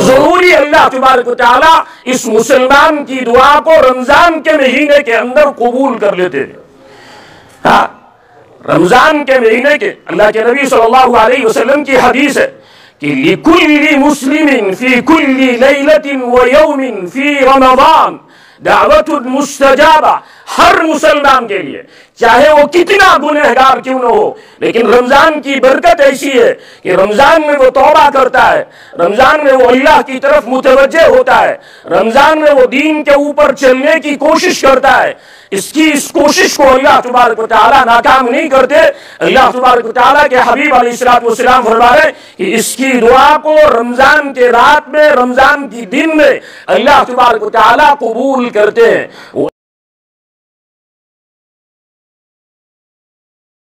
जरूरी अल्लाह तबारक व तआला इस मुसलमान की दुआ को रमजान के महीने के अंदर कबूल कर लेते थे। हाँ, रमजान के महीने के अल्लाह के नबी सल्लल्लाहु अलैहि वसल्लम की हदीस है कि लिकुल्लि मुस्लिमिन फी कुल्लि लैलतिन व यौमिन फी रमजान दावतुन मुस्तजाबा। हर मुसलमान के लिए चाहे वो कितना गुनहगार क्यों न हो, लेकिन रमजान की बरकत ऐसी है कि रमजान में वो तौबा करता है, रमजान में वो अल्लाह की तरफ मुतवज्जे होता है, रमजान में वो दीन के ऊपर चलने की कोशिश करता है। इस कोशिश को अल्लाह तबारक व तआला नाकाम नहीं करते। अल्लाह तबारक व तआला के हबीब अलैहिस्सलातु वस्सलाम फरमा रहे कि इसकी दुआ को रमजान के रात में, रमजान की दिन में अल्लाह तबारक व तआला कबूल करते हैं।